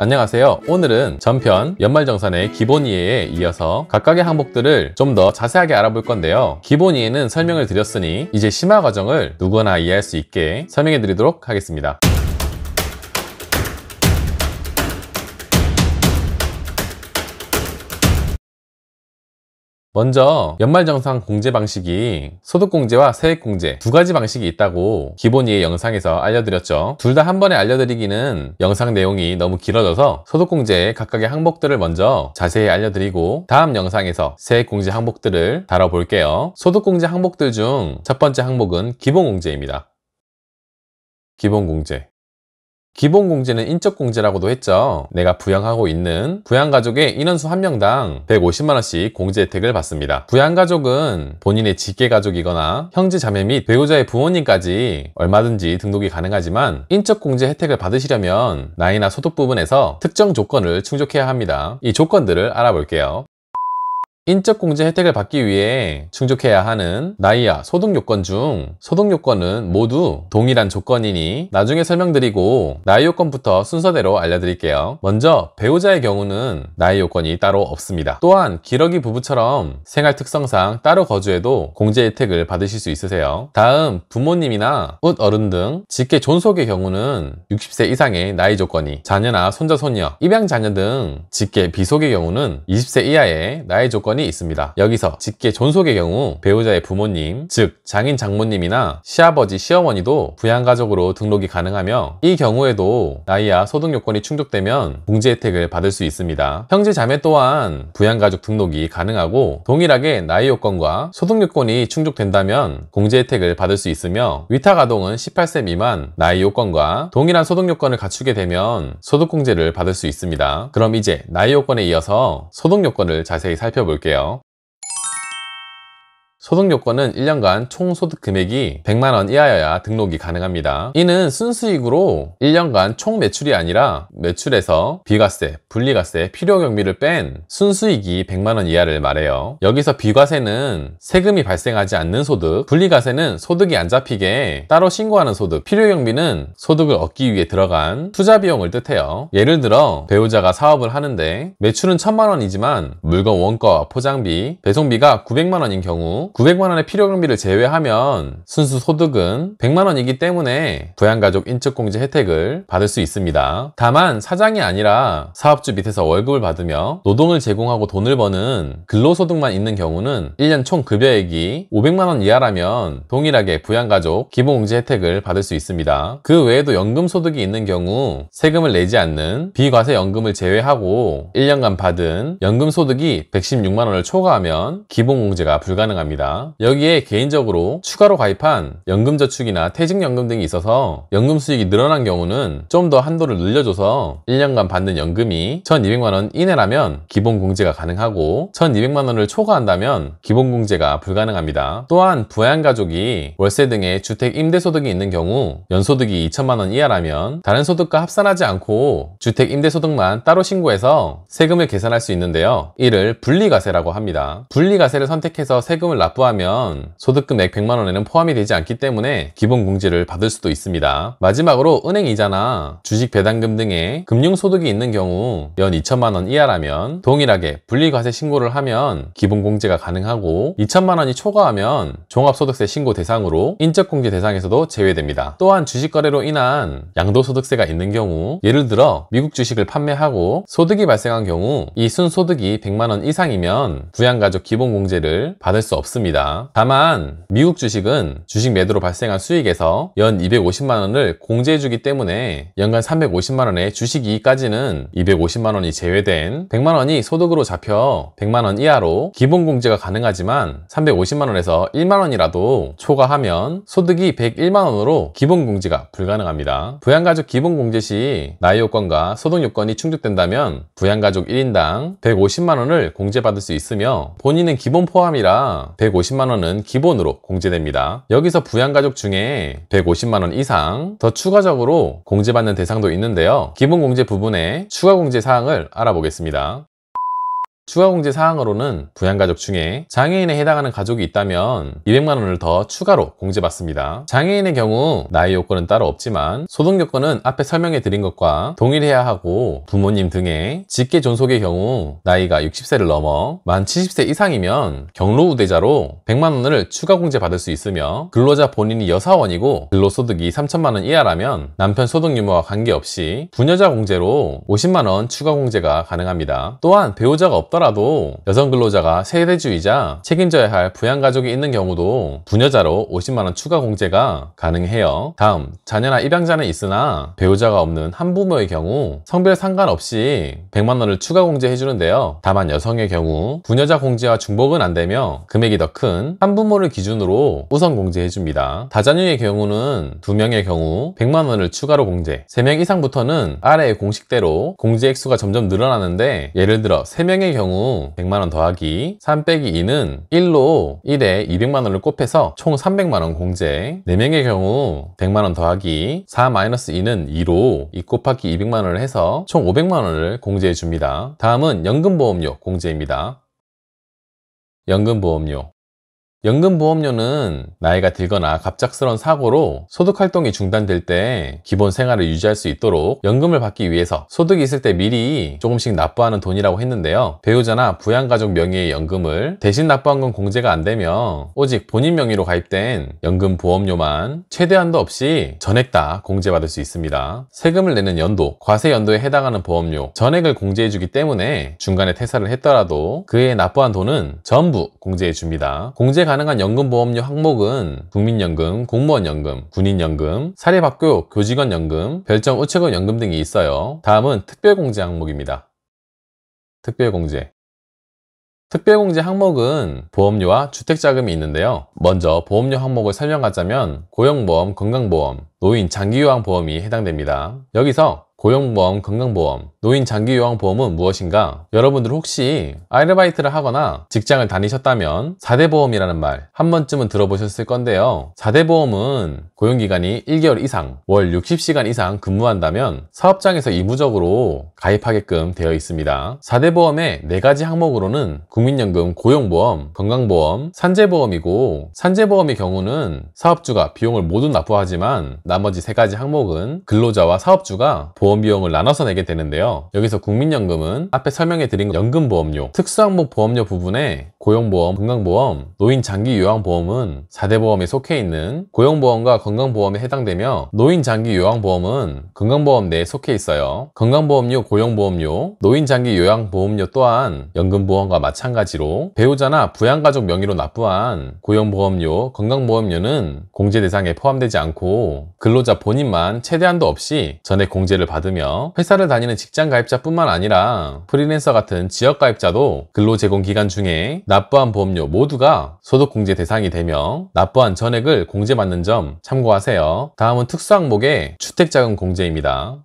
안녕하세요. 오늘은 전편 연말정산의 기본 이해에 이어서 각각의 항목들을 좀 더 자세하게 알아볼 건데요. 기본 이해는 설명을 드렸으니 이제 심화 과정을 누구나 이해할 수 있게 설명해 드리도록 하겠습니다. 먼저 연말정산 공제 방식이 소득공제와 세액공제 두 가지 방식이 있다고 기본 이해 영상에서 알려드렸죠. 둘 다 한 번에 알려드리기는 영상 내용이 너무 길어져서 소득공제의 각각의 항목들을 먼저 자세히 알려드리고 다음 영상에서 세액공제 항목들을 다뤄볼게요. 소득공제 항목들 중 첫 번째 항목은 기본공제입니다. 기본공제. 기본공제는 인적공제라고도 했죠. 내가 부양하고 있는 부양가족의 인원수 1명당 150만원씩 공제 혜택을 받습니다. 부양가족은 본인의 직계가족이거나 형제 자매 및 배우자의 부모님까지 얼마든지 등록이 가능하지만 인적공제 혜택을 받으시려면 나이나 소득 부분에서 특정 조건을 충족해야 합니다. 이 조건들을 알아볼게요. 인적공제 혜택을 받기 위해 충족해야 하는 나이와 소득 요건 중 소득 요건은 모두 동일한 조건이니 나중에 설명드리고 나이 요건부터 순서대로 알려드릴게요. 먼저 배우자의 경우는 나이 요건이 따로 없습니다. 또한 기러기 부부처럼 생활 특성상 따로 거주해도 공제 혜택을 받으실 수 있으세요. 다음 부모님이나 웃어른 등 직계 존속의 경우는 60세 이상의 나이 조건이, 자녀나 손자 손녀, 입양 자녀 등 직계 비속의 경우는 20세 이하의 나이 조건이 있습니다. 여기서 직계 존속의 경우 배우자의 부모님, 즉 장인 장모님이나 시아버지 시어머니도 부양가족으로 등록이 가능하며 이 경우에도 나이와 소득 요건이 충족되면 공제 혜택을 받을 수 있습니다. 형제 자매 또한 부양가족 등록이 가능하고 동일하게 나이 요건과 소득 요건이 충족된다면 공제 혜택을 받을 수 있으며 위탁아동은 18세 미만 나이 요건과 동일한 소득 요건을 갖추게 되면 소득공제를 받을 수 있습니다. 그럼 이제 나이 요건에 이어서 소득 요건을 자세히 살펴볼게요. 소득 요건은 1년간 총 소득 금액이 100만원 이하여야 등록이 가능합니다. 이는 순수익으로 1년간 총 매출이 아니라 매출에서 비과세, 분리과세, 필요경비를 뺀 순수익이 100만원 이하를 말해요. 여기서 비과세는 세금이 발생하지 않는 소득, 분리과세는 소득이 안 잡히게 따로 신고하는 소득, 필요경비는 소득을 얻기 위해 들어간 투자 비용을 뜻해요. 예를 들어 배우자가 사업을 하는데 매출은 1000만원이지만 물건 원가와 포장비, 배송비가 900만원인 경우 900만원의 필요경비를 제외하면 순수 소득은 100만원이기 때문에 부양가족 인적공제 혜택을 받을 수 있습니다. 다만 사장이 아니라 사업주 밑에서 월급을 받으며 노동을 제공하고 돈을 버는 근로소득만 있는 경우는 1년 총 급여액이 500만원 이하라면 동일하게 부양가족 기본공제 혜택을 받을 수 있습니다. 그 외에도 연금소득이 있는 경우 세금을 내지 않는 비과세 연금을 제외하고 1년간 받은 연금소득이 116만원을 초과하면 기본공제가 불가능합니다. 여기에 개인적으로 추가로 가입한 연금저축이나 퇴직연금 등이 있어서 연금 수익이 늘어난 경우는 좀 더 한도를 늘려줘서 1년간 받는 연금이 1200만원 이내라면 기본공제가 가능하고 1200만원을 초과한다면 기본공제가 불가능합니다. 또한 부양가족이 월세 등의 주택 임대소득이 있는 경우 연소득이 2000만원 이하라면 다른 소득과 합산하지 않고 주택 임대소득만 따로 신고해서 세금을 계산할 수 있는데요. 이를 분리과세라고 합니다. 분리과세를 선택해서 세금을 납부하면 소득금액 100만원에는 포함이 되지 않기 때문에 기본공제를 받을 수도 있습니다. 마지막으로 은행이자나 주식 배당금 등의 금융소득이 있는 경우 연 2000만원 이하라면 동일하게 분리과세 신고를 하면 기본공제가 가능하고 2000만원이 초과하면 종합소득세 신고 대상으로 인적공제 대상에서도 제외됩니다. 또한 주식거래로 인한 양도소득세가 있는 경우 예를 들어 미국 주식을 판매하고 소득이 발생한 경우 이 순소득이 100만원 이상이면 부양가족 기본공제를 받을 수 없습니다. 다만 미국 주식은 주식 매도로 발생한 수익에서 연 250만원을 공제해주기 때문에 연간 350만원의 주식이익까지는 250만원이 제외된 100만원이 소득으로 잡혀 100만원 이하로 기본공제가 가능하지만 350만원에서 1만원이라도 초과하면 소득이 101만원으로 기본공제가 불가능합니다. 부양가족 기본공제 시 나이 요건과 소득 요건이 충족된다면 부양가족 1인당 150만원을 공제받을 수 있으며 본인은 기본 포함이라 150만원은 기본으로 공제됩니다. 여기서 부양가족 중에 150만원 이상 더 추가적으로 공제받는 대상도 있는데요. 기본공제 부분에 추가공제 사항을 알아보겠습니다. 추가 공제 사항으로는 부양가족 중에 장애인에 해당하는 가족이 있다면 200만 원을 더 추가로 공제받습니다. 장애인의 경우 나이 요건은 따로 없지만 소득 요건은 앞에 설명해 드린 것과 동일해야 하고, 부모님 등의 직계 존속의 경우 나이가 60세를 넘어 만 70세 이상이면 경로우대자로 100만 원을 추가 공제받을 수 있으며, 근로자 본인이 여사원이고 근로소득이 3천만 원 이하라면 남편 소득 유무와 관계없이 부녀자 공제로 50만 원 추가 공제가 가능합니다. 또한 배우자가 없더라도 여성 근로자가 세대주의자 책임져야 할 부양가족이 있는 경우도 부녀자로 50만 원 추가 공제가 가능해요. 다음, 자녀나 입양자는 있으나 배우자가 없는 한부모의 경우 성별 상관없이 100만 원을 추가 공제해 주는데요. 다만 여성의 경우 부녀자 공제와 중복은 안 되며 금액이 더 큰 한부모를 기준으로 우선 공제해 줍니다. 다자녀의 경우는 2명의 경우 100만 원을 추가로 공제, 3명 이상부터는 아래의 공식대로 공제 액수가 점점 늘어나는데, 예를 들어 3명의 경우 100만 원 더하기 3 빼기 2는 1로 1에 200만 원을 곱해서 총 300만 원 공제, 4명의 경우 100만 원 더하기 4 마이너스 2는 2로 2 곱하기 200만 원을 해서 총 500만 원을 공제해 줍니다. 다음은 연금보험료 공제입니다. 연금보험료. 연금보험료는 나이가 들거나 갑작스러운 사고로 소득활동이 중단될 때 기본 생활을 유지할 수 있도록 연금을 받기 위해서 소득이 있을 때 미리 조금씩 납부하는 돈이라고 했는데요. 배우자나 부양가족 명의의 연금을 대신 납부한 건 공제가 안 되며 오직 본인 명의로 가입된 연금보험료만 최대 한도 없이 전액 다 공제받을 수 있습니다. 세금을 내는 연도, 과세 연도에 해당하는 보험료, 전액을 공제해주기 때문에 중간에 퇴사를 했더라도 그에 납부한 돈은 전부 공제해줍니다. 공제 가능한 연금보험료 항목은 국민연금, 공무원연금, 군인연금, 사립학교 교직원연금, 별정 우체국 연금 등이 있어요. 다음은 특별공제 항목입니다. 특별공제. 특별공제 항목은 보험료와 주택자금이 있는데요. 먼저 보험료 항목을 설명하자면 고용보험, 건강보험, 노인 장기요양보험이 해당됩니다. 여기서 고용보험, 건강보험, 노인 장기요양보험은 무엇인가? 여러분들 혹시 아르바이트를 하거나 직장을 다니셨다면 4대 보험이라는 말 한 번쯤은 들어보셨을 건데요. 4대 보험은 고용기간이 1개월 이상, 월 60시간 이상 근무한다면 사업장에서 의무적으로 가입하게끔 되어 있습니다. 4대 보험의 4가지 항목으로는 국민연금, 고용보험, 건강보험, 산재보험이고, 산재보험의 경우는 사업주가 비용을 모두 납부하지만 나머지 3가지 항목은 근로자와 사업주가 보험 비용을 나눠서 내게 되는데요. 여기서 국민연금은 앞에 설명해 드린 연금보험료, 특수항목 보험료 부분에 고용보험, 건강보험, 노인 장기요양보험은 4대 보험에 속해 있는 고용보험과 건강보험에 해당되며, 노인 장기요양보험은 건강보험 내에 속해 있어요. 건강보험료, 고용보험료, 노인 장기요양보험료 또한 연금보험과 마찬가지로 배우자나 부양가족 명의로 납부한 고용보험료, 건강보험료는 공제 대상에 포함되지 않고 근로자 본인만 최대한도 없이 전액 공제를 받으며, 회사를 다니는 직장 가입자뿐만 아니라 프리랜서 같은 지역 가입자도 근로 제공 기간 중에 납부한 보험료 모두가 소득 공제 대상이 되며 납부한 전액을 공제받는 점 참고하세요. 다음은 특수항목의 주택자금 공제입니다.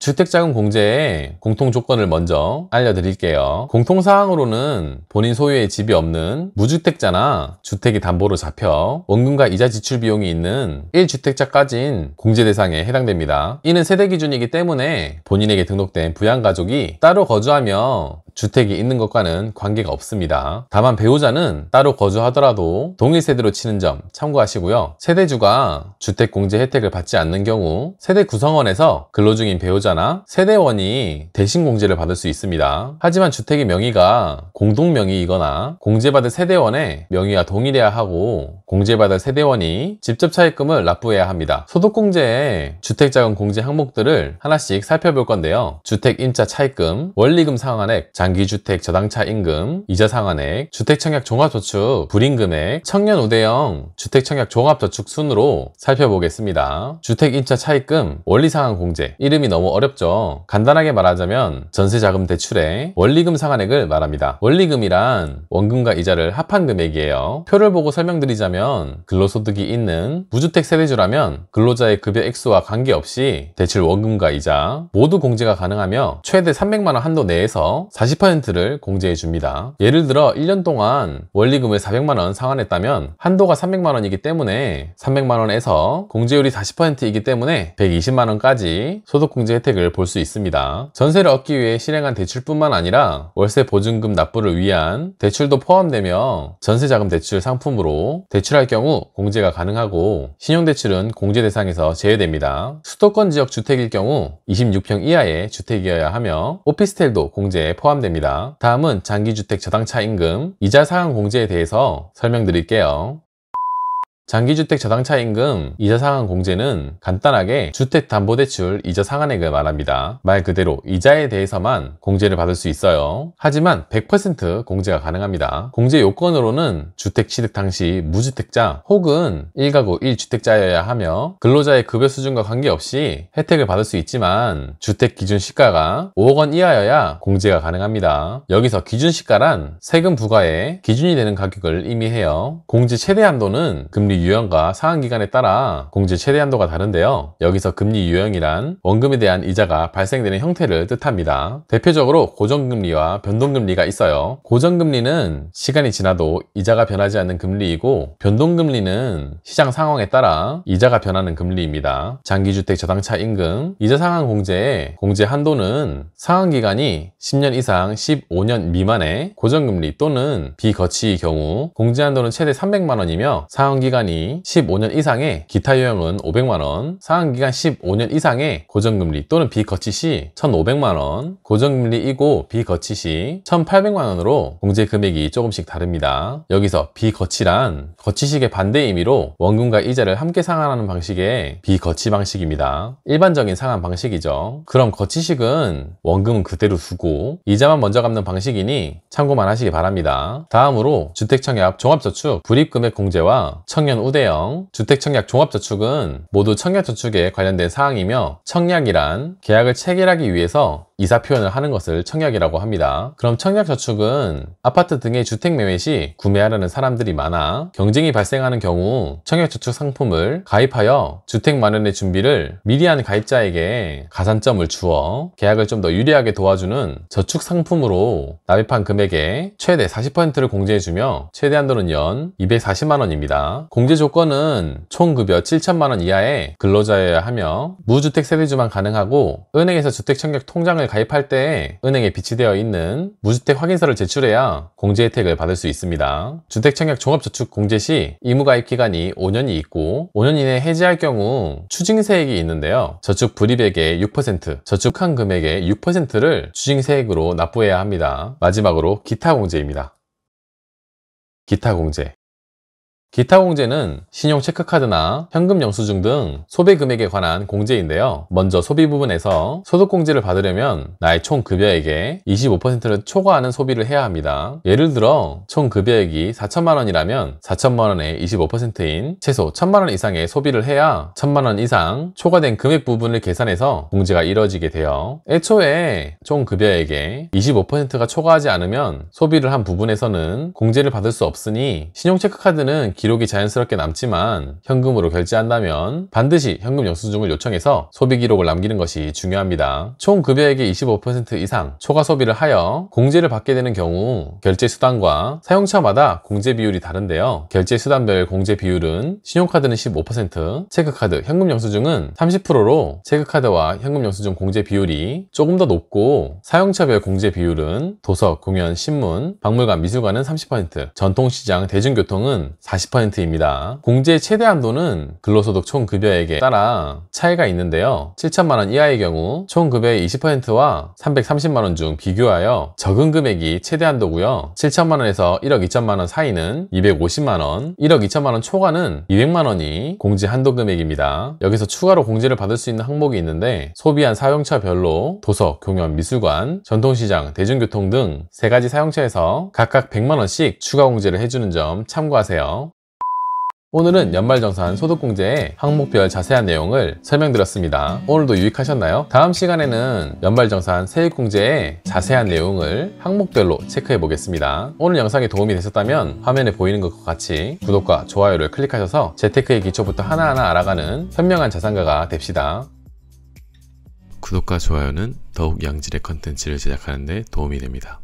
주택자금 공제의 공통조건을 먼저 알려드릴게요. 공통사항으로는 본인 소유의 집이 없는 무주택자나 주택이 담보로 잡혀 원금과 이자 지출 비용이 있는 1주택자까지는 공제 대상에 해당됩니다. 이는 세대 기준이기 때문에 본인에게 등록된 부양가족이 따로 거주하며 주택이 있는 것과는 관계가 없습니다. 다만 배우자는 따로 거주하더라도 동일 세대로 치는 점 참고하시고요. 세대주가 주택 공제 혜택을 받지 않는 경우 세대 구성원에서 근로 중인 배우자나 세대원이 대신 공제를 받을 수 있습니다. 하지만 주택의 명의가 공동 명의이거나 공제받을 세대원의 명의와 동일해야 하고 공제받을 세대원이 직접 차입금을 납부해야 합니다. 소득공제의 주택자금 공제 항목들을 하나씩 살펴볼 건데요. 주택 임차 차입금, 원리금 상환액, 장기주택 저당차 임금, 이자 상환액, 주택청약 종합저축 불임금액, 청년 우대형 주택청약 종합저축 순으로 살펴보겠습니다. 주택 임차 차입금, 원리상환 공제, 이름이 너무 어렵죠. 간단하게 말하자면 전세자금 대출의 원리금 상환액을 말합니다. 원리금이란 원금과 이자를 합한 금액이에요. 표를 보고 설명드리자면 근로소득이 있는 무주택 세대주라면 근로자의 급여 액수와 관계없이 대출 원금과 이자 모두 공제가 가능하며 최대 300만원 한도 내에서 40%를 공제해 줍니다. 예를 들어 1년 동안 원리금을 400만원 상환했다면 한도가 300만원이기 때문에 300만원에서 공제율이 40%이기 때문에 120만원까지 소득공제 혜택을 볼 수 있습니다. 전세를 얻기 위해 실행한 대출뿐만 아니라 월세 보증금 납부를 위한 대출도 포함되며 전세자금 대출 상품으로 대출할 경우 공제가 가능하고 신용대출은 공제 대상에서 제외됩니다. 수도권 지역 주택일 경우 26평 이하의 주택이어야 하며 오피스텔도 공제에 포함됩니다. 다음은 장기주택 저당차 임금, 이자 상환 공제에 대해서 설명드릴게요. 장기주택 저당차 임금, 이자 상환 공제는 간단하게 주택담보대출 이자 상환액을 말합니다. 말 그대로 이자에 대해서만 공제를 받을 수 있어요. 하지만 100% 공제가 가능합니다. 공제 요건으로는 주택 취득 당시 무주택자 혹은 1가구 1주택자여야 하며 근로자의 급여 수준과 관계없이 혜택을 받을 수 있지만 주택 기준 시가가 5억 원 이하여야 공제가 가능합니다. 여기서 기준 시가란 세금 부과에 기준이 되는 가격을 의미해요. 공제 최대 한도는 금리 유형과 상환기간에 따라 공제 최대 한도가 다른데요. 여기서 금리 유형이란 원금에 대한 이자가 발생되는 형태를 뜻합니다. 대표적으로 고정금리와 변동금리가 있어요. 고정금리는 시간이 지나도 이자가 변하지 않는 금리이고 변동금리는 시장 상황에 따라 이자가 변하는 금리입니다. 장기주택 저당차 임금, 이자 상환 공제의 공제 한도는 상환기간이 10년 이상 15년 미만의 고정금리 또는 비거치의 경우 공제 한도는 최대 300만원이며 상환기간이 15년 이상의 기타 유형은 500만원, 상환기간 15년 이상의 고정금리 또는 비거치 시 1,500만원, 고정금리이고 비거치 시 1,800만원으로 공제 금액이 조금씩 다릅니다. 여기서 비거치란 거치식의 반대 의미로 원금과 이자를 함께 상환하는 방식의 비거치 방식입니다. 일반적인 상환 방식이죠. 그럼 거치식은 원금은 그대로 두고 이자만 먼저 갚는 방식이니 참고만 하시기 바랍니다. 다음으로 주택청약 종합저축 불입금액 공제와 청년 우대형 주택청약 종합저축은 모두 청약저축에 관련된 사항이며 청약이란 계약을 체결하기 위해서 이사 표현을 하는 것을 청약이라고 합니다. 그럼 청약저축은 아파트 등의 주택 매매 시 구매하려는 사람들이 많아 경쟁이 발생하는 경우 청약저축 상품을 가입하여 주택 마련의 준비를 미리 한 가입자에게 가산점을 주어 계약을 좀 더 유리하게 도와주는 저축 상품으로 납입한 금액의 최대 40%를 공제해주며 최대 한도는 연 240만원입니다. 공제 조건은 총급여 7천만원 이하의 근로자여야 하며 무주택 세대주만 가능하고 은행에서 주택청약 통장을 가입할 때 은행에 비치되어 있는 무주택 확인서를 제출해야 공제 혜택을 받을 수 있습니다. 주택청약 종합저축 공제 시 의무가입 기간이 5년이 있고 5년 이내에 해지할 경우 추징세액이 있는데요. 저축 불입액의 6%, 저축한 금액의 6%를 추징세액으로 납부해야 합니다. 마지막으로 기타 공제입니다. 기타 공제. 기타 공제는 신용 체크카드나 현금 영수증 등 소비 금액에 관한 공제인데요. 먼저 소비 부분에서 소득공제를 받으려면 나의 총 급여액의 25%를 초과하는 소비를 해야 합니다. 예를 들어 총 급여액이 4천만원이라면 4천만원의 25%인 최소 1,000만원 이상의 소비를 해야 1,000만원 이상 초과된 금액 부분을 계산해서 공제가 이뤄지게 돼요. 애초에 총 급여액의 25%가 초과하지 않으면 소비를 한 부분에서는 공제를 받을 수 없으니 신용 체크카드는 기록이 자연스럽게 남지만 현금으로 결제한다면 반드시 현금 영수증을 요청해서 소비 기록을 남기는 것이 중요합니다. 총 급여액의 25% 이상 초과 소비를 하여 공제를 받게 되는 경우 결제 수단과 사용처마다 공제 비율이 다른데요. 결제 수단별 공제 비율은 신용카드는 15%, 체크카드, 현금 영수증은 30%로 체크카드와 현금 영수증 공제 비율이 조금 더 높고 사용처별 공제 비율은 도서, 공연, 신문, 박물관, 미술관은 30%, 전통시장, 대중교통은 40%입니다. 공제의 최대 한도는 근로소득 총 급여액에 따라 차이가 있는데요. 7천만원 이하의 경우 총 급여의 20%와 330만원 중 비교하여 적은 금액이 최대 한도고요. 7천만원에서 1억 2천만원 사이는 250만원, 1억 2천만원 초과는 200만원이 공제 한도 금액입니다. 여기서 추가로 공제를 받을 수 있는 항목이 있는데 소비한 사용처별로 도서, 공연, 미술관, 전통시장, 대중교통 등 3가지 사용처에서 각각 100만원씩 추가 공제를 해주는 점 참고하세요. 오늘은 연말정산 소득공제의 항목별 자세한 내용을 설명드렸습니다. 오늘도 유익하셨나요? 다음 시간에는 연말정산 세액공제의 자세한 내용을 항목별로 체크해 보겠습니다. 오늘 영상이 도움이 되셨다면 화면에 보이는 것과 같이 구독과 좋아요를 클릭하셔서 재테크의 기초부터 하나하나 알아가는 현명한 자산가가 됩시다. 구독과 좋아요는 더욱 양질의 컨텐츠를 제작하는 데 도움이 됩니다.